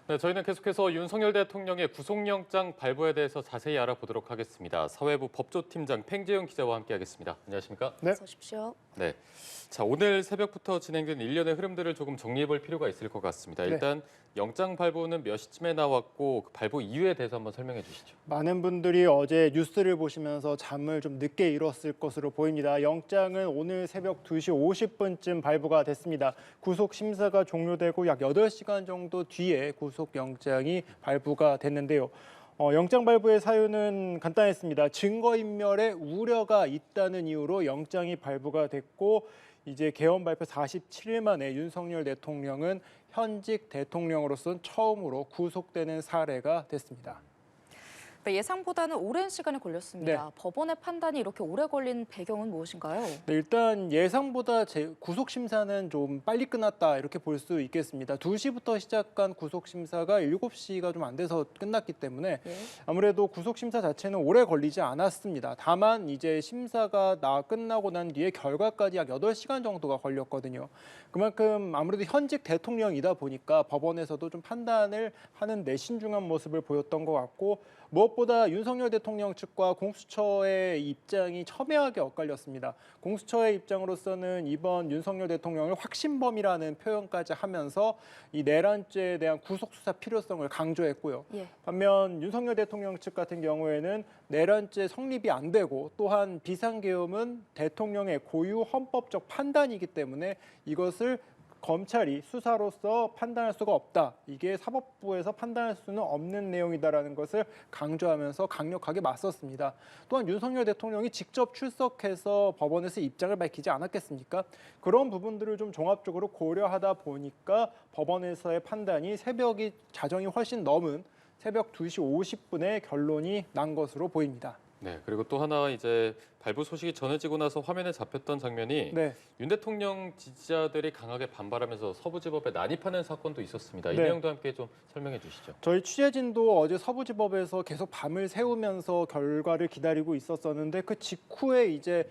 네, 저희는 계속해서 윤석열 대통령의 구속영장 발부에 대해서 자세히 알아보도록 하겠습니다. 사회부 법조팀장 팽재용 기자와 함께하겠습니다. 안녕하십니까? 네. 어서 오십시오. 네. 자, 오늘 새벽부터 진행된 일련의 흐름들을 조금 정리해볼 필요가 있을 것 같습니다. 일단 영장 발부는 몇 시쯤에 나왔고 그 발부 이유에 대해서 한번 설명해 주시죠. 많은 분들이 어제 뉴스를 보시면서 잠을 좀 늦게 이뤘을 것으로 보입니다. 영장은 오늘 새벽 2시 50분쯤 발부가 됐습니다. 구속 심사가 종료되고 약 8시간 정도 뒤에 구속 영장이 발부가 됐는데요. 영장 발부의 사유는 간단했습니다. 증거인멸에 우려가 있다는 이유로 영장이 발부가 됐고 이제 개헌 발표 47일 만에 윤석열 대통령은 현직 대통령으로서는 처음으로 구속되는 사례가 됐습니다. 예상보다는 오랜 시간이 걸렸습니다. 법원의 판단이 이렇게 오래 걸린 배경은 무엇인가요? 네, 일단 예상보다 구속 심사는 좀 빨리 끝났다 이렇게 볼 수 있겠습니다. 2시부터 시작한 구속 심사가 7시가 좀 안 돼서 끝났기 때문에 아무래도 구속 심사 자체는 오래 걸리지 않았습니다. 다만 이제 심사가 끝나고 난 뒤에 결과까지 약 8시간 정도가 걸렸거든요. 그만큼 아무래도 현직 대통령이다 보니까 법원에서도 좀 판단을 하는 데 신중한 모습을 보였던 것 같고 무엇보다 윤석열 대통령 측과 공수처의 입장이 첨예하게 엇갈렸습니다. 공수처의 입장으로서는 이번 윤석열 대통령을 확신범이라는 표현까지 하면서 이 내란죄에 대한 구속 수사 필요성을 강조했고요. 반면 윤석열 대통령 측 같은 경우에는 내란죄 성립이 안 되고 또한 비상계엄은 대통령의 고유 헌법적 판단이기 때문에 이것을 검찰이 수사로서 판단할 수가 없다. 이게 사법부에서 판단할 수는 없는 내용이다라는 것을 강조하면서 강력하게 맞섰습니다. 또한 윤석열 대통령이 직접 출석해서 법원에서 입장을 밝히지 않았겠습니까? 그런 부분들을 좀 종합적으로 고려하다 보니까 법원에서의 판단이 새벽이 자정이 훨씬 넘은 새벽 2시 50분에 결론이 난 것으로 보입니다. 네, 그리고 또 하나 이제 발부 소식이 전해지고 나서 화면에 잡혔던 장면이 윤 대통령 지지자들이 강하게 반발하면서 서부지법에 난입하는 사건도 있었습니다. 이 내용도 함께 좀 설명해 주시죠. 저희 취재진도 어제 서부지법에서 계속 밤을 새우면서 결과를 기다리고 있었었는데 그 직후에 이제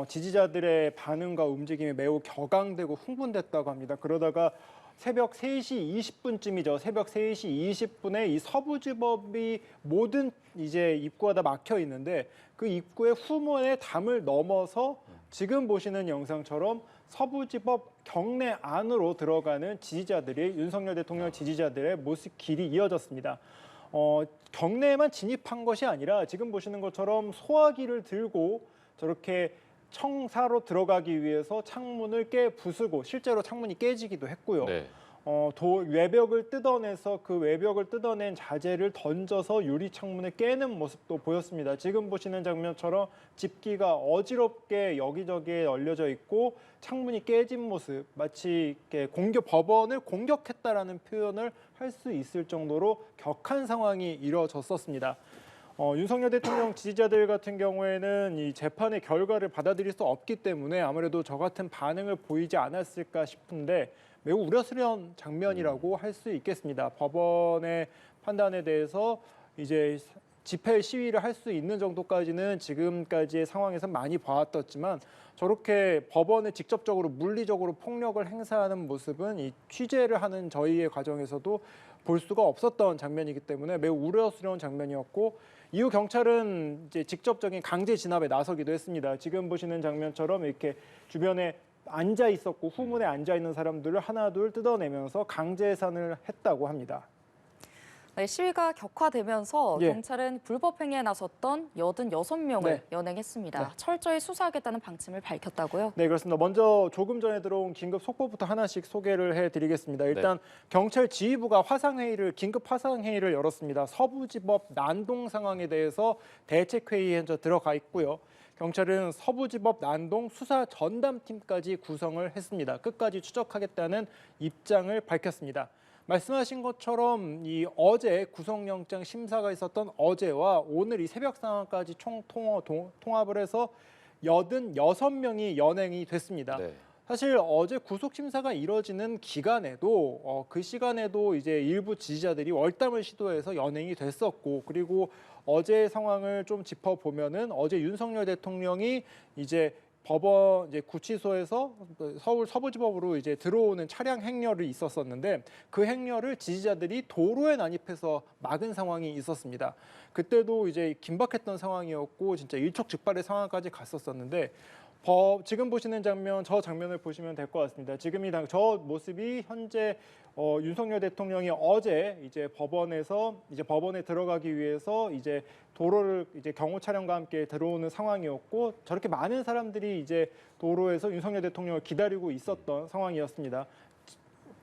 지지자들의 반응과 움직임이 매우 격앙되고 흥분됐다고 합니다. 그러다가 새벽 3시 20분쯤이죠. 새벽 3시 20분에 이 서부지법이 모든 이제 입구가 다 막혀 있는데 그 입구의 후문의 담을 넘어서 지금 보시는 영상처럼 서부지법 경내 안으로 들어가는 지지자들이 윤석열 대통령 지지자들의 모습 길이 이어졌습니다. 경내에만 진입한 것이 아니라 지금 보시는 것처럼 소화기를 들고 저렇게 청사로 들어가기 위해서 창문을 부수고 실제로 창문이 깨지기도 했고요. 외벽을 뜯어내서 그 외벽을 뜯어낸 자재를 던져서 유리 창문을 깨는 모습도 보였습니다. 지금 보시는 장면처럼 집기가 어지럽게 여기저기에 널려져 있고 창문이 깨진 모습, 마치 법원을 공격했다라는 표현을 할 수 있을 정도로 격한 상황이 이뤄졌었습니다. 윤석열 대통령 지지자들 같은 경우에는 이 재판의 결과를 받아들일 수 없기 때문에 아무래도 저 같은 반응을 보이지 않았을까 싶은데 매우 우려스러운 장면이라고 할 수 있겠습니다. 법원의 판단에 대해서 이제 집회 시위를 할 수 있는 정도까지는 지금까지의 상황에서 많이 봐왔었지만 저렇게 법원에 직접적으로 물리적으로 폭력을 행사하는 모습은 이 취재를 하는 저희의 과정에서도 볼 수가 없었던 장면이기 때문에 매우 우려스러운 장면이었고 이후 경찰은 이제 직접적인 강제 진압에 나서기도 했습니다. 지금 보시는 장면처럼 이렇게 주변에 앉아 있었고 후문에 앉아 있는 사람들을 하나둘 뜯어내면서 강제 해산을 했다고 합니다. 시위가 격화되면서 경찰은 불법 행위에 나섰던 86명을 연행했습니다. 철저히 수사하겠다는 방침을 밝혔다고요? 네, 그렇습니다. 먼저 조금 전에 들어온 긴급 속보부터 하나씩 소개를 해드리겠습니다. 일단 경찰 지휘부가 긴급 화상회의를 열었습니다. 서부지법 난동 상황에 대해서 대책회의에 현재 들어가 있고요. 경찰은 서부지법 난동 수사 전담팀까지 구성을 했습니다. 끝까지 추적하겠다는 입장을 밝혔습니다. 말씀하신 것처럼 이 어제 구속영장 심사가 있었던 어제와 오늘 이 새벽 상황까지 총 통합을 해서 86명이 연행이 됐습니다. 사실 어제 구속 심사가 이뤄지는 기간에도 그 시간에도 이제 일부 지지자들이 월담을 시도해서 연행이 됐었고 그리고 어제 상황을 좀 짚어보면은 어제 윤석열 대통령이 이제 법원 이제 구치소에서 서울 서부지법으로 이제 들어오는 차량 행렬이 있었었는데 그 행렬을 지지자들이 도로에 난입해서 막은 상황이 있었습니다. 그때도 이제 긴박했던 상황이었고 진짜 일촉즉발의 상황까지 갔었었는데 지금 보시는 장면, 저 장면을 보시면 될 것 같습니다. 지금 저 모습이 현재 윤석열 대통령이 어제 이제 법원에 들어가기 위해서 이제 도로를 이제 경호 차량과 함께 들어오는 상황이었고 저렇게 많은 사람들이 이제 도로에서 윤석열 대통령을 기다리고 있었던 상황이었습니다.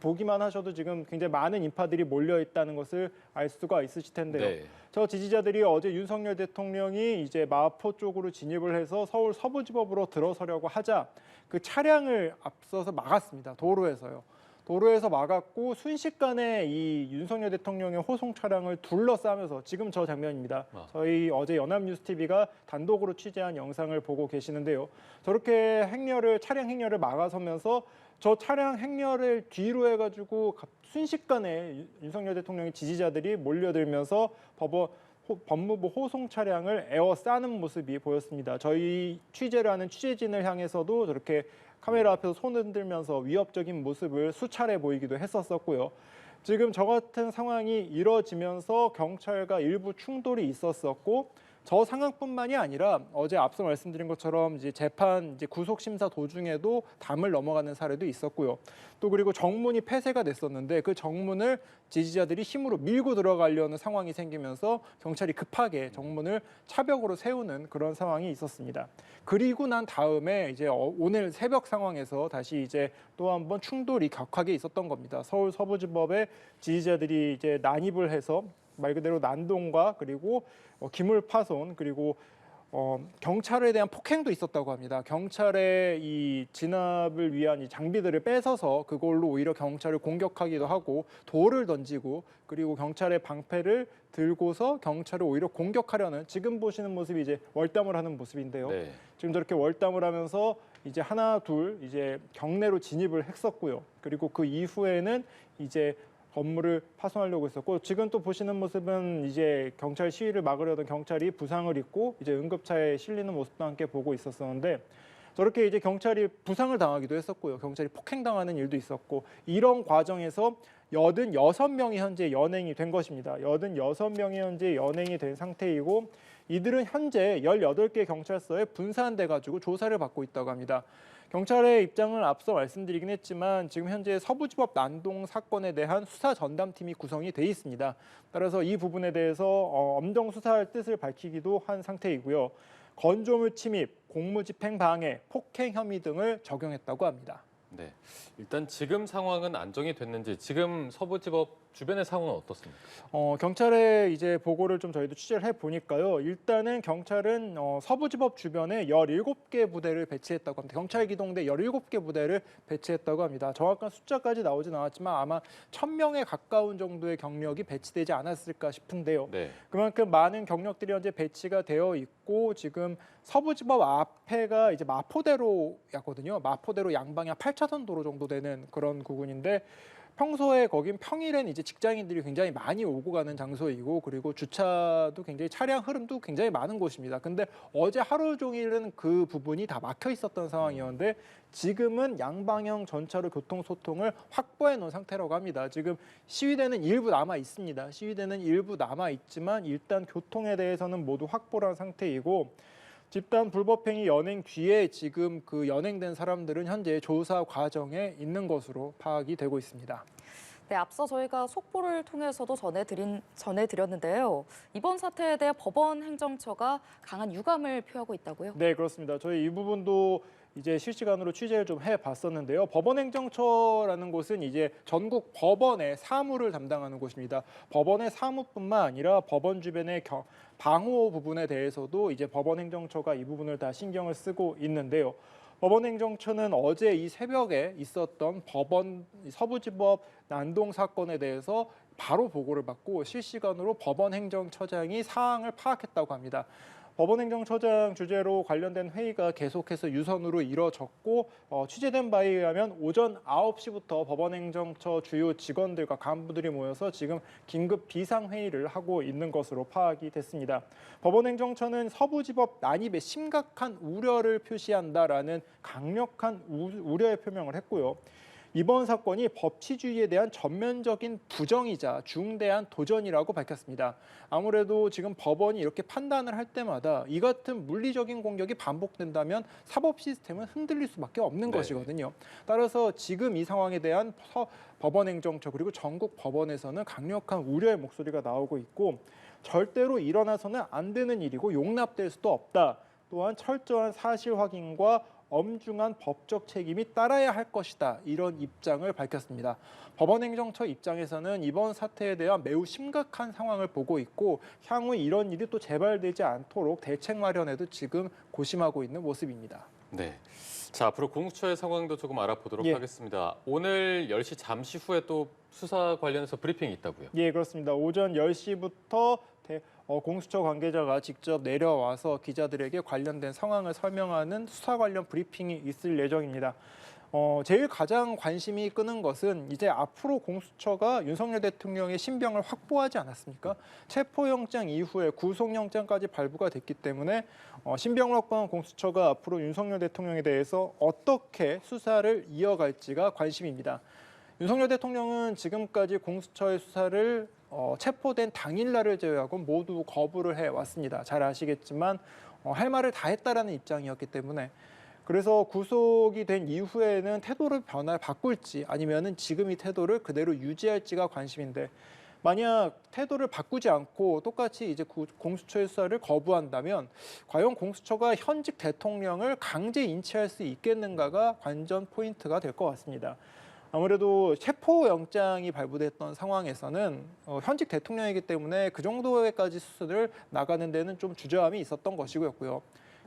보기만 하셔도 지금 굉장히 많은 인파들이 몰려 있다는 것을 알 수가 있으실 텐데요. 네. 저 지지자들이 어제 윤석열 대통령이 이제 마포 쪽으로 진입을 해서 서울 서부지법으로 들어서려고 하자 그 차량을 앞서서 막았습니다. 도로에서요. 도로에서 막았고 순식간에 이 윤석열 대통령의 호송 차량을 둘러싸면서 지금 저 장면입니다. 저희 어제 연합뉴스TV가 단독으로 취재한 영상을 보고 계시는데요. 저렇게 차량 행렬을 막아서면서 저 차량 행렬을 뒤로 해가지고 순식간에 윤석열 대통령의 지지자들이 몰려들면서 법무부 호송 차량을 에워싸는 모습이 보였습니다. 저희 취재를 하는 취재진을 향해서도 저렇게 카메라 앞에서 손 흔들면서 위협적인 모습을 수차례 보이기도 했었고요. 지금 저 같은 상황이 이뤄지면서 경찰과 일부 충돌이 있었었고 저 상황뿐만이 아니라 어제 앞서 말씀드린 것처럼 이제 구속 심사 도중에도 담을 넘어가는 사례도 있었고요. 또 그리고 정문이 폐쇄가 됐었는데 그 정문을 지지자들이 힘으로 밀고 들어가려는 상황이 생기면서 경찰이 급하게 정문을 차벽으로 세우는 그런 상황이 있었습니다. 그리고 난 다음에 이제 오늘 새벽 상황에서 다시 이제 또 한번 충돌이 격하게 있었던 겁니다. 서울 서부지법에 지지자들이 이제 난입을 해서 말 그대로 난동과 그리고 기물 파손 그리고 경찰에 대한 폭행도 있었다고 합니다. 경찰의 이 진압을 위한 이 장비들을 뺏어서 그걸로 오히려 경찰을 공격하기도 하고 돌을 던지고 그리고 경찰의 방패를 들고서 경찰을 오히려 공격하려는 지금 보시는 모습이 이제 월담을 하는 모습인데요. 네. 지금 저렇게 월담을 하면서 이제 하나 둘 이제 경내로 진입을 했었고요. 그리고 그 이후에는 이제 건물을 파손하려고 했었고 지금 또 보시는 모습은 이제 경찰 시위를 막으려던 경찰이 부상을 입고 이제 응급차에 실리는 모습도 함께 보고 있었었는데 저렇게 이제 경찰이 부상을 당하기도 했었고요. 경찰이 폭행당하는 일도 있었고 이런 과정에서 86명이 현재 연행이 된 것입니다. 86명이 현재 연행이 된 상태이고 이들은 현재 18개 경찰서에 분산돼 가지고 조사를 받고 있다고 합니다. 경찰의 입장을 앞서 말씀드리긴 했지만 지금 현재 서부지법 난동 사건에 대한 수사 전담팀이 구성이 돼 있습니다. 따라서 이 부분에 대해서 엄정 수사할 뜻을 밝히기도 한 상태이고요. 건조물 침입, 공무집행 방해, 폭행 혐의 등을 적용했다고 합니다. 네. 일단 지금 상황은 안정이 됐는지 지금 서부지법 주변의 상황은 어떻습니까? 경찰의 이제 보고를 좀 저희도 취재를 해 보니까요. 일단은 경찰은 서부지법 주변에 17개 부대를 배치했다고 합니다. 경찰 기동대 17개 부대를 배치했다고 합니다. 정확한 숫자까지 나오진 않았지만 아마 1000명에 가까운 정도의 경력이 배치되지 않았을까 싶은데요. 네. 그만큼 많은 경력들이 현재 배치가 되어 있고 지금 서부지법 앞에가 이제 마포대로였거든요. 마포대로 양방향 8차선 도로 정도 되는 그런 구간인데 평소에 거긴 평일엔 이제 직장인들이 굉장히 많이 오고 가는 장소이고 그리고 주차도 굉장히 차량 흐름도 굉장히 많은 곳입니다. 근데 어제 하루 종일은 그 부분이 다 막혀 있었던 상황이었는데 지금은 양방향 전차로 교통소통을 확보해 놓은 상태라고 합니다. 지금 시위대는 일부 남아 있습니다. 시위대는 일부 남아 있지만 일단 교통에 대해서는 모두 확보를 한 상태이고 집단 불법행위 연행 뒤에 지금 그 연행된 사람들은 현재 조사 과정에 있는 것으로 파악이 되고 있습니다. 네, 앞서 저희가 속보를 통해서도 전해드렸는데요. 이번 사태에 대해 법원 행정처가 강한 유감을 표하고 있다고요? 네, 그렇습니다. 저희 이 부분도 이제 실시간으로 취재를 좀 해봤었는데요. 법원행정처라는 곳은 이제 전국 법원의 사무를 담당하는 곳입니다. 법원의 사무뿐만 아니라 법원 주변의 방호 부분에 대해서도 이제 법원행정처가 이 부분을 다 신경을 쓰고 있는데요. 법원행정처는 어제 이 새벽에 있었던 법원 서부지법 난동 사건에 대해서 바로 보고를 받고 실시간으로 법원행정처장이 사항을 파악했다고 합니다. 법원행정처장 주재로 관련된 회의가 계속해서 유선으로 이뤄졌고 취재된 바에 의하면 오전 9시부터 법원행정처 주요 직원들과 간부들이 모여서 지금 긴급 비상회의를 하고 있는 것으로 파악이 됐습니다. 법원행정처는 서부지법 난입에 심각한 우려를 표시한다라는 강력한 우려의 표명을 했고요. 이번 사건이 법치주의에 대한 전면적인 부정이자 중대한 도전이라고 밝혔습니다. 아무래도 지금 법원이 이렇게 판단을 할 때마다 이 같은 물리적인 공격이 반복된다면 사법 시스템은 흔들릴 수밖에 없는 것이거든요. 따라서 지금 이 상황에 대한 법원행정처 그리고 전국 법원에서는 강력한 우려의 목소리가 나오고 있고 절대로 일어나서는 안 되는 일이고 용납될 수도 없다. 또한 철저한 사실 확인과 엄중한 법적 책임이 따라야 할 것이다. 이런 입장을 밝혔습니다. 법원행정처 입장에서는 이번 사태에 대한 매우 심각한 상황을 보고 있고 향후 이런 일이 또 재발되지 않도록 대책 마련에도 지금 고심하고 있는 모습입니다. 네. 자, 앞으로 공수처의 상황도 조금 알아보도록 하겠습니다. 오늘 10시 잠시 후에 또 수사 관련해서 브리핑이 있다고요? 예, 그렇습니다. 오전 10시부터 공수처 관계자가 직접 내려와서 기자들에게 관련된 상황을 설명하는 수사 관련 브리핑이 있을 예정입니다. 제일 가장 관심이 끄는 것은 이제 앞으로 공수처가 윤석열 대통령의 신병을 확보하지 않았습니까? 체포영장 이후에 구속영장까지 발부가 됐기 때문에 신병을 확보한 공수처가 앞으로 윤석열 대통령에 대해서 어떻게 수사를 이어갈지가 관심입니다. 윤석열 대통령은 지금까지 공수처의 수사를 체포된 당일날을 제외하고 모두 거부를 해왔습니다. 잘 아시겠지만 할 말을 다 했다라는 입장이었기 때문에 그래서 구속이 된 이후에는 태도를 바꿀지 아니면은 지금 이 태도를 그대로 유지할지가 관심인데 만약 태도를 바꾸지 않고 똑같이 이제 공수처의 수사를 거부한다면 과연 공수처가 현직 대통령을 강제 인치할 수 있겠는가가 관전 포인트가 될 것 같습니다. 아무래도 체포영장이 발부됐던 상황에서는 현직 대통령이기 때문에 그 정도에까지 수순을 나가는 데는 좀 주저함이 있었던 것이고요.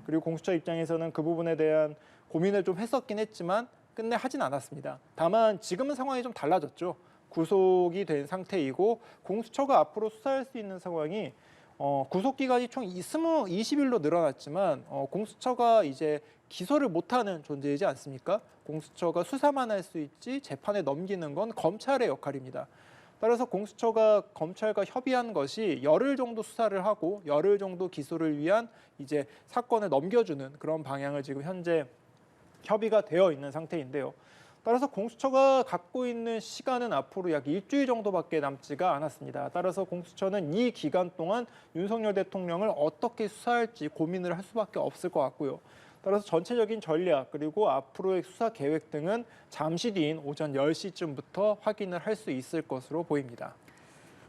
그리고 공수처 입장에서는 그 부분에 대한 고민을 좀 했었긴 했지만 끝내 하진 않았습니다. 다만 지금은 상황이 좀 달라졌죠. 구속이 된 상태이고 공수처가 앞으로 수사할 수 있는 상황이 구속 기간이 총 20일로 늘어났지만 공수처가 이제 기소를 못하는 존재이지 않습니까? 공수처가 수사만 할 수 있지 재판에 넘기는 건 검찰의 역할입니다. 따라서 공수처가 검찰과 협의한 것이 열흘 정도 수사를 하고 열흘 정도 기소를 위한 이제 사건을 넘겨주는 그런 방향을 지금 현재 협의가 되어 있는 상태인데요. 따라서 공수처가 갖고 있는 시간은 앞으로 약 일주일 정도밖에 남지가 않았습니다. 따라서 공수처는 이 기간 동안 윤석열 대통령을 어떻게 수사할지 고민을 할 수밖에 없을 것 같고요. 따라서 전체적인 전략 그리고 앞으로의 수사 계획 등은 잠시 뒤인 오전 10시쯤부터 확인을 할 수 있을 것으로 보입니다.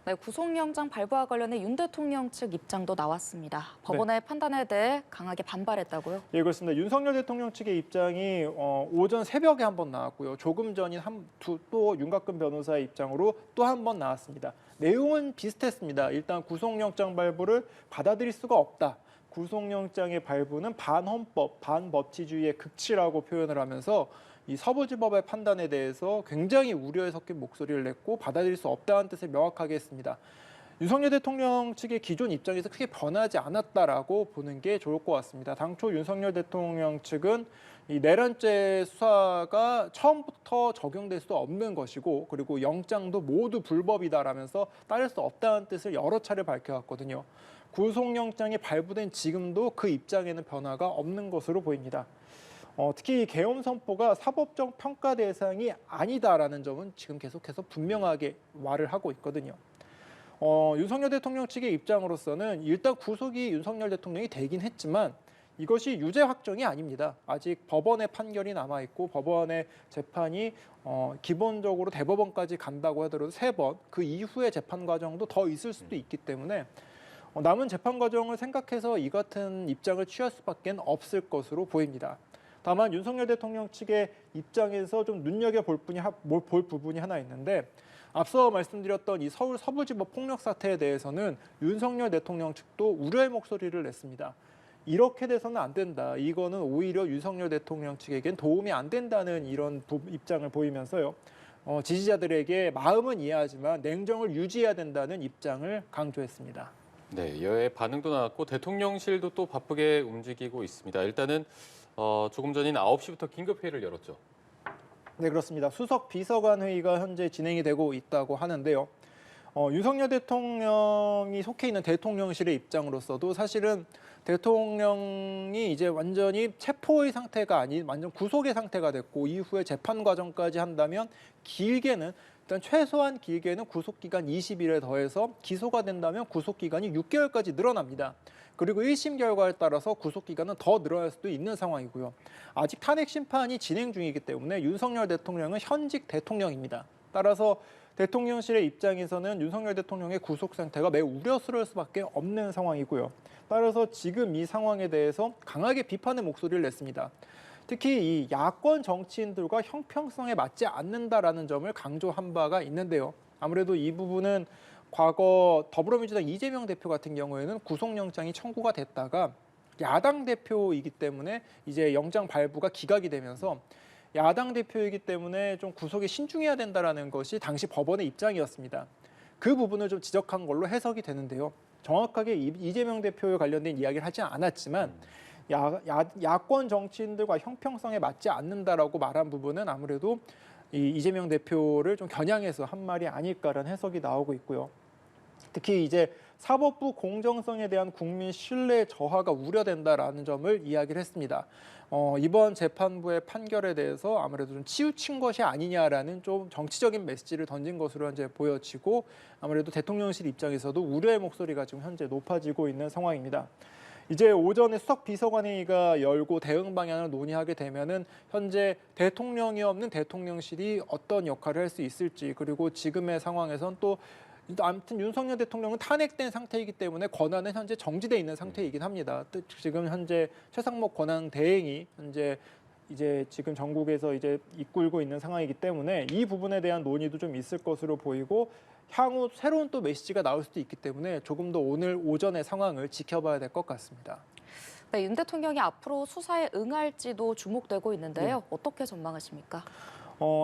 네, 구속영장 발부와 관련해 윤 대통령 측 입장도 나왔습니다. 법원의 판단에 대해 강하게 반발했다고요? 예, 그렇습니다. 윤석열 대통령 측의 입장이 오전 새벽에 한 번 나왔고요. 조금 전인 또 윤곽근 변호사의 입장으로 또 한 번 나왔습니다. 내용은 비슷했습니다. 일단 구속영장 발부를 받아들일 수가 없다. 구속영장의 발부는 반헌법, 반법치주의의 극치라고 표현을 하면서 이 서부지법의 판단에 대해서 굉장히 우려에 섞인 목소리를 냈고 받아들일 수 없다는 뜻을 명확하게 했습니다. 윤석열 대통령 측의 기존 입장에서 크게 변하지 않았다라고 보는 게 좋을 것 같습니다. 당초 윤석열 대통령 측은 이 내란죄 수사가 처음부터 적용될 수 없는 것이고 그리고 영장도 모두 불법이다라면서 따를 수 없다는 뜻을 여러 차례 밝혀왔거든요. 구속영장이 발부된 지금도 그 입장에는 변화가 없는 것으로 보입니다. 특히 계엄 선포가 사법적 평가 대상이 아니다라는 점은 지금 계속해서 분명하게 말을 하고 있거든요. 윤석열 대통령 측의 입장으로서는 일단 구속이 윤석열 대통령이 되긴 했지만 이것이 유죄 확정이 아닙니다. 아직 법원의 판결이 남아있고 법원의 재판이 기본적으로 대법원까지 간다고 하더라도 3번, 그 이후의 재판 과정도 더 있을 수도 있기 때문에 남은 재판 과정을 생각해서 이 같은 입장을 취할 수밖에 없을 것으로 보입니다. 다만 윤석열 대통령 측의 입장에서 좀 눈여겨볼 부분이 하나 있는데 앞서 말씀드렸던 이 서울 서부지법 폭력 사태에 대해서는 윤석열 대통령 측도 우려의 목소리를 냈습니다. 이렇게 돼서는 안 된다. 이거는 오히려 윤석열 대통령 측에겐 도움이 안 된다는 이런 입장을 보이면서요. 지지자들에게 마음은 이해하지만 냉정을 유지해야 된다는 입장을 강조했습니다. 네, 여야의 반응도 나왔고 대통령실도 또 바쁘게 움직이고 있습니다. 일단은 조금 전인 9시부터 긴급회의를 열었죠. 네, 그렇습니다. 수석 비서관 회의가 현재 진행이 되고 있다고 하는데요. 윤석열 대통령이 속해 있는 대통령실의 입장으로서도 사실은 대통령이 이제 완전히 체포의 상태가 아닌 완전 구속의 상태가 됐고 이후에 재판 과정까지 한다면 길게는 일단 최소한 길게는 구속기간 20일에 더해서 기소가 된다면 구속기간이 6개월까지 늘어납니다. 그리고 1심 결과에 따라서 구속기간은 더 늘어날 수도 있는 상황이고요. 아직 탄핵 심판이 진행 중이기 때문에 윤석열 대통령은 현직 대통령입니다. 따라서 대통령실의 입장에서는 윤석열 대통령의 구속 상태가 매우 우려스러울 수밖에 없는 상황이고요. 따라서 지금 이 상황에 대해서 강하게 비판의 목소리를 냈습니다. 특히 이 야권 정치인들과 형평성에 맞지 않는다라는 점을 강조한 바가 있는데요. 아무래도 이 부분은 과거 더불어민주당 이재명 대표 같은 경우에는 구속영장이 청구가 됐다가 야당 대표이기 때문에 이제 영장 발부가 기각이 되면서 야당 대표이기 때문에 좀 구속에 신중해야 된다라는 것이 당시 법원의 입장이었습니다. 그 부분을 좀 지적한 걸로 해석이 되는데요. 정확하게 이재명 대표에 관련된 이야기를 하지 않았지만 야권 정치인들과 형평성에 맞지 않는다라고 말한 부분은 아무래도 이재명 대표를 좀 겨냥해서 한 말이 아닐까라는 해석이 나오고 있고요. 특히 이제 사법부 공정성에 대한 국민 신뢰 저하가 우려된다라는 점을 이야기를 했습니다. 이번 재판부의 판결에 대해서 아무래도 좀 치우친 것이 아니냐라는 좀 정치적인 메시지를 던진 것으로 현재 보여지고 아무래도 대통령실 입장에서도 우려의 목소리가 지금 현재 높아지고 있는 상황입니다. 이제 오전에 수석 비서관회의가 열고 대응 방향을 논의하게 되면은 현재 대통령이 없는 대통령실이 어떤 역할을 할 수 있을지 그리고 지금의 상황에선 또 아무튼 윤석열 대통령은 탄핵된 상태이기 때문에 권한은 현재 정지돼 있는 상태이긴 합니다. 지금 현재 최상목 권한 대행이 현재 이제 지금 전국에서 이제 이끌고 있는 상황이기 때문에 이 부분에 대한 논의도 좀 있을 것으로 보이고 향후 새로운 또 메시지가 나올 수도 있기 때문에 조금 더 오늘 오전의 상황을 지켜봐야 될 것 같습니다. 네, 윤 대통령이 앞으로 수사에 응할지도 주목되고 있는데요. 네. 어떻게 전망하십니까?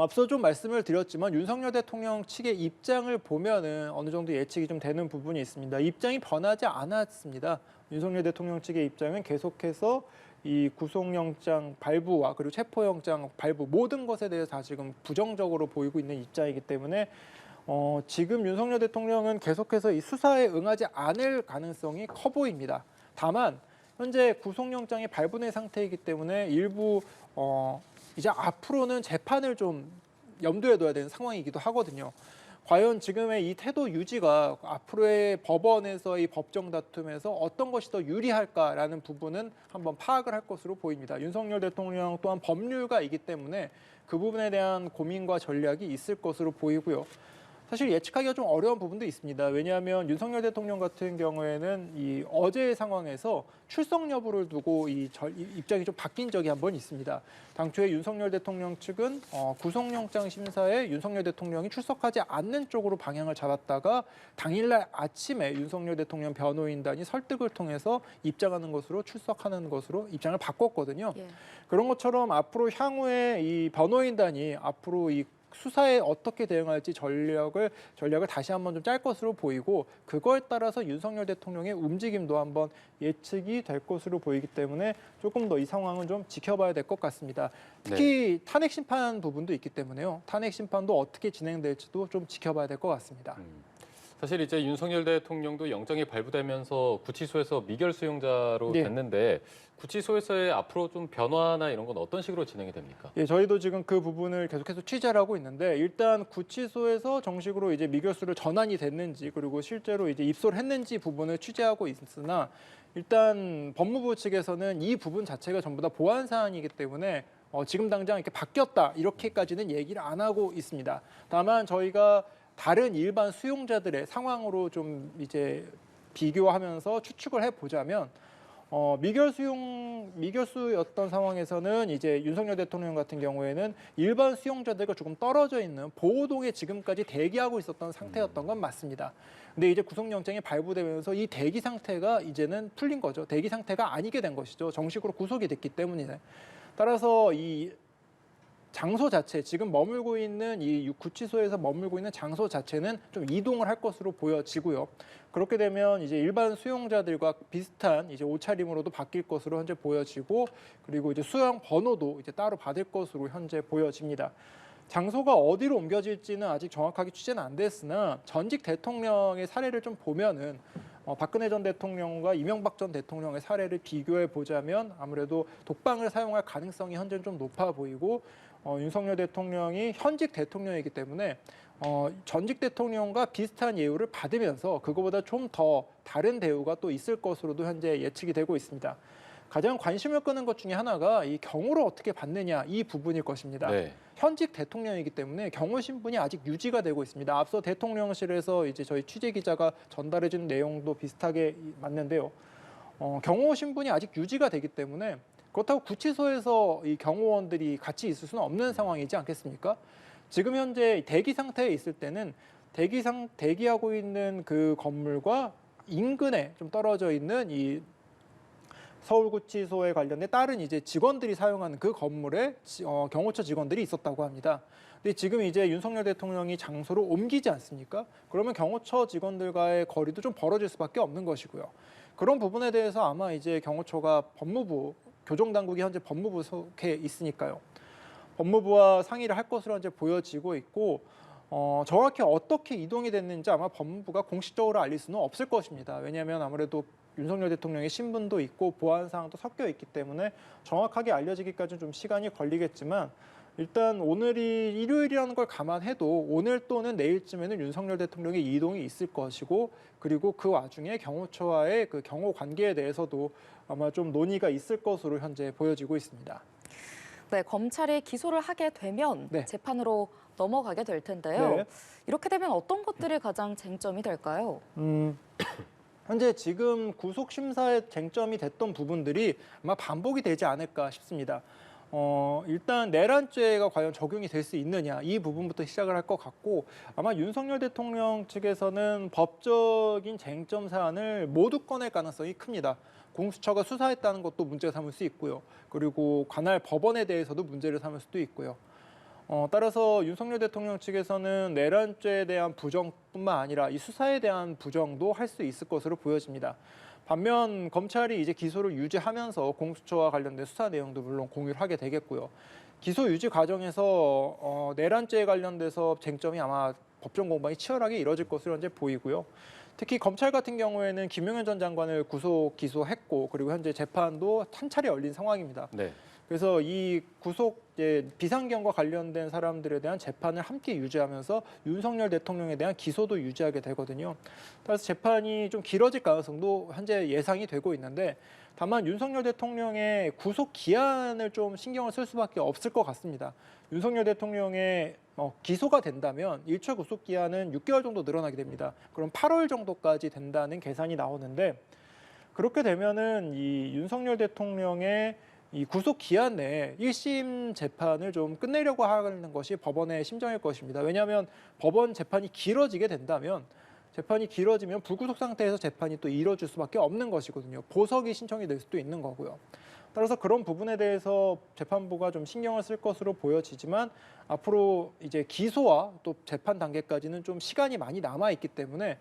앞서 좀 말씀을 드렸지만 윤석열 대통령 측의 입장을 보면은 어느 정도 예측이 좀 되는 부분이 있습니다. 입장이 변하지 않았습니다. 윤석열 대통령 측의 입장은 계속해서 이 구속영장 발부와 그리고 체포영장 발부 모든 것에 대해서 다 지금 부정적으로 보이고 있는 입장이기 때문에 지금 윤석열 대통령은 계속해서 이 수사에 응하지 않을 가능성이 커 보입니다. 다만 현재 구속영장이 발부된 상태이기 때문에 일부 이제 앞으로는 재판을 좀 염두에 둬야 되는 상황이기도 하거든요. 과연 지금의 이 태도 유지가 앞으로의 법원에서의 법정 다툼에서 어떤 것이 더 유리할까라는 부분은 한번 파악을 할 것으로 보입니다. 윤석열 대통령 또한 법률가이기 때문에 그 부분에 대한 고민과 전략이 있을 것으로 보이고요. 사실 예측하기가 좀 어려운 부분도 있습니다. 왜냐하면 윤석열 대통령 같은 경우에는 이 어제의 상황에서 출석 여부를 두고 입장이 좀 바뀐 적이 한 번 있습니다. 당초에 윤석열 대통령 측은 구속영장 심사에 윤석열 대통령이 출석하지 않는 쪽으로 방향을 잡았다가 당일날 아침에 윤석열 대통령 변호인단이 설득을 통해서 입장하는 것으로 출석하는 것으로 입장을 바꿨거든요. 예. 그런 것처럼 앞으로 향후에 이 변호인단이 앞으로 이 수사에 어떻게 대응할지 전략을 다시 한번 좀 짤 것으로 보이고 그거에 따라서 윤석열 대통령의 움직임도 한번 예측이 될 것으로 보이기 때문에 조금 더 이 상황은 좀 지켜봐야 될 것 같습니다. 특히 탄핵 심판 부분도 있기 때문에요. 탄핵 심판도 어떻게 진행될지도 좀 지켜봐야 될 것 같습니다. 사실 이제 윤석열 대통령도 영장이 발부되면서 구치소에서 미결 수용자로 네. 됐는데 구치소에서의 앞으로 좀 변화나 이런 건 어떤 식으로 진행이 됩니까? 예, 저희도 지금 그 부분을 계속해서 취재를 하고 있는데 일단 구치소에서 정식으로 이제 미결수를 전환이 됐는지 그리고 실제로 이제 입소를 했는지 부분을 취재하고 있으나 일단 법무부 측에서는 이 부분 자체가 전부 다 보안 사안이기 때문에 지금 당장 이렇게 바뀌었다 이렇게까지는 얘기를 안 하고 있습니다. 다만 저희가 다른 일반 수용자들의 상황으로 좀 이제 비교하면서 추측을 해보자면 미결수였던 상황에서는 이제 윤석열 대통령 같은 경우에는 일반 수용자들과 조금 떨어져 있는 보호동에 지금까지 대기하고 있었던 상태였던 건 맞습니다. 근데 이제 구속영장이 발부되면서 이 대기 상태가 이제는 풀린 거죠. 대기 상태가 아니게 된 것이죠. 정식으로 구속이 됐기 때문이네. 따라서 이 장소 자체, 지금 머물고 있는 이 구치소에서 머물고 있는 장소 자체는 좀 이동을 할 것으로 보여지고요. 그렇게 되면 이제 일반 수용자들과 비슷한 이제 옷차림으로도 바뀔 것으로 현재 보여지고, 그리고 이제 수용 번호도 이제 따로 받을 것으로 현재 보여집니다. 장소가 어디로 옮겨질지는 아직 정확하게 취재는 안 됐으나 전직 대통령의 사례를 좀 보면은 박근혜 전 대통령과 이명박 전 대통령의 사례를 비교해 보자면 아무래도 독방을 사용할 가능성이 현재는 좀 높아 보이고, 윤석열 대통령이 현직 대통령이기 때문에 전직 대통령과 비슷한 예우를 받으면서 그거보다 좀 더 다른 대우가 또 있을 것으로도 현재 예측이 되고 있습니다. 가장 관심을 끄는 것 중에 하나가 이 경호를 어떻게 받느냐 이 부분일 것입니다. 네. 현직 대통령이기 때문에 경호 신분이 아직 유지가 되고 있습니다. 앞서 대통령실에서 이제 저희 취재 기자가 전달해준 내용도 비슷하게 맞는데요. 경호 신분이 아직 유지가 되기 때문에 그렇다고 구치소에서 이 경호원들이 같이 있을 수는 없는 상황이지 않겠습니까? 지금 현재 대기 상태에 있을 때는 대기하고 있는 그 건물과 인근에 좀 떨어져 있는 이 서울구치소에 관련된 다른 이제 직원들이 사용하는 그 건물에 경호처 직원들이 있었다고 합니다. 근데 지금 이제 윤석열 대통령이 장소를 옮기지 않습니까? 그러면 경호처 직원들과의 거리도 좀 벌어질 수밖에 없는 것이고요. 그런 부분에 대해서 아마 이제 경호처가 법무부, 교정당국이 현재 법무부 속해 있으니까요. 법무부와 상의를 할 것으로 현재 보여지고 있고, 정확히 어떻게 이동이 됐는지 아마 법무부가 공식적으로 알릴 수는 없을 것입니다. 왜냐하면 아무래도 윤석열 대통령의 신분도 있고 보안 사항도 섞여 있기 때문에 정확하게 알려지기까지는 좀 시간이 걸리겠지만, 일단 오늘이 일요일이라는 걸 감안해도 오늘 또는 내일쯤에는 윤석열 대통령의 이동이 있을 것이고, 그리고 그 와중에 경호처와의 그 경호 관계에 대해서도 아마 좀 논의가 있을 것으로 현재 보여지고 있습니다. 네, 검찰이 기소를 하게 되면 네. 재판으로 넘어가게 될 텐데요. 네. 이렇게 되면 어떤 것들이 가장 쟁점이 될까요? 현재 지금 구속 심사에 쟁점이 됐던 부분들이 아마 반복이 되지 않을까 싶습니다. 일단 내란죄가 과연 적용이 될 수 있느냐 이 부분부터 시작을 할 것 같고, 아마 윤석열 대통령 측에서는 법적인 쟁점 사안을 모두 꺼낼 가능성이 큽니다. 공수처가 수사했다는 것도 문제 삼을 수 있고요. 그리고 관할 법원에 대해서도 문제를 삼을 수도 있고요. 따라서 윤석열 대통령 측에서는 내란죄에 대한 부정뿐만 아니라 이 수사에 대한 부정도 할 수 있을 것으로 보여집니다. 반면 검찰이 이제 기소를 유지하면서 공수처와 관련된 수사 내용도 물론 공유를 하게 되겠고요. 기소 유지 과정에서 내란죄에 관련돼서 쟁점이 아마 법정 공방이 치열하게 이뤄질 것으로 현재 보이고요. 특히 검찰 같은 경우에는 김용현 전 장관을 구속 기소했고, 그리고 현재 재판도 한 차례 열린 상황입니다. 네. 그래서 이 구속 비상경과 관련된 사람들에 대한 재판을 함께 유지하면서 윤석열 대통령에 대한 기소도 유지하게 되거든요. 따라서 재판이 좀 길어질 가능성도 현재 예상이 되고 있는데, 다만 윤석열 대통령의 구속 기한을 좀 신경을 쓸 수밖에 없을 것 같습니다. 윤석열 대통령의 기소가 된다면 1차 구속 기한은 6개월 정도 늘어나게 됩니다. 그럼 8월 정도까지 된다는 계산이 나오는데, 그렇게 되면은 이 윤석열 대통령의 이 구속 기한 내에 1심 재판을 좀 끝내려고 하는 것이 법원의 심정일 것입니다. 왜냐하면 법원 재판이 길어지게 된다면, 재판이 길어지면 불구속 상태에서 재판이 또 이뤄질 수밖에 없는 것이거든요. 보석이 신청이 될 수도 있는 거고요. 따라서 그런 부분에 대해서 재판부가 좀 신경을 쓸 것으로 보여지지만, 앞으로 이제 기소와 또 재판 단계까지는 좀 시간이 많이 남아 있기 때문에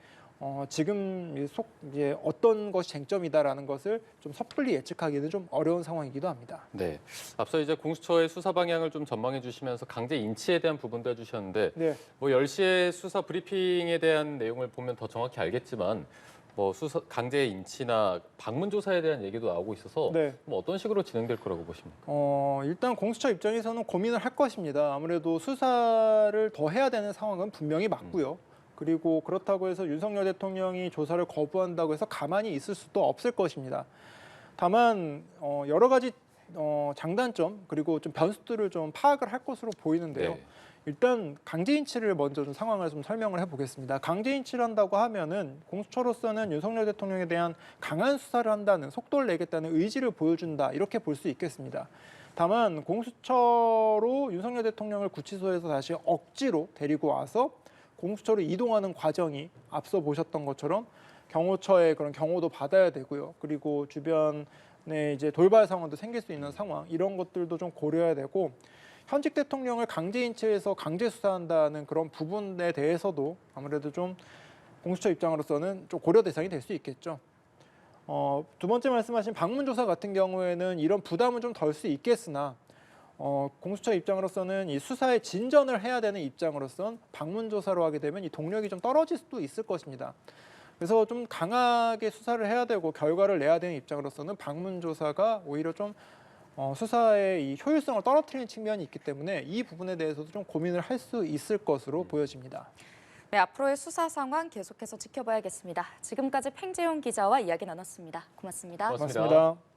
지금 이제 어떤 것이 쟁점이다라는 것을 좀 섣불리 예측하기는 좀 어려운 상황이기도 합니다. 네. 앞서 이제 공수처의 수사 방향을 좀 전망해 주시면서 강제 인치에 대한 부분도 해주셨는데, 네. 뭐 10시에 수사 브리핑에 대한 내용을 보면 더 정확히 알겠지만, 뭐 수사 강제 인치나 방문 조사에 대한 얘기도 나오고 있어서 네. 뭐 어떤 식으로 진행될 거라고 보십니까? 일단 공수처 입장에서는 고민을 할 것입니다. 아무래도 수사를 더 해야 되는 상황은 분명히 맞고요. 그리고 그렇다고 해서 윤석열 대통령이 조사를 거부한다고 해서 가만히 있을 수도 없을 것입니다. 다만 여러 가지 장단점 그리고 좀 변수들을 좀 파악을 할 것으로 보이는데요. 네. 일단 강제 인치를 먼저 좀 상황을 좀 설명을 해보겠습니다. 강제 인치를 한다고 하면은 공수처로서는 윤석열 대통령에 대한 강한 수사를 한다는, 속도를 내겠다는 의지를 보여준다, 이렇게 볼 수 있겠습니다. 다만 공수처로 윤석열 대통령을 구치소에서 다시 억지로 데리고 와서 공수처로 이동하는 과정이 앞서 보셨던 것처럼 경호처의 그런 경호도 받아야 되고요. 그리고 주변에 이제 돌발 상황도 생길 수 있는 상황, 이런 것들도 좀 고려해야 되고, 현직 대통령을 강제 인치해서 강제 수사한다는 그런 부분에 대해서도 아무래도 좀 공수처 입장으로서는 좀 고려 대상이 될 수 있겠죠. 두 번째 말씀하신 방문조사 같은 경우에는 이런 부담은 좀 덜 수 있겠으나 공수처 입장으로서는 이 수사에 진전을 해야 되는 입장으로선 방문조사로 하게 되면 이 동력이 좀 떨어질 수도 있을 것입니다. 그래서 좀 강하게 수사를 해야 되고 결과를 내야 되는 입장으로서는 방문조사가 오히려 좀 수사의 이 효율성을 떨어뜨리는 측면이 있기 때문에 이 부분에 대해서도 좀 고민을 할 수 있을 것으로 보여집니다. 네, 앞으로의 수사 상황 계속해서 지켜봐야겠습니다. 지금까지 팽재용 기자와 이야기 나눴습니다. 고맙습니다. 고맙습니다. 고맙습니다.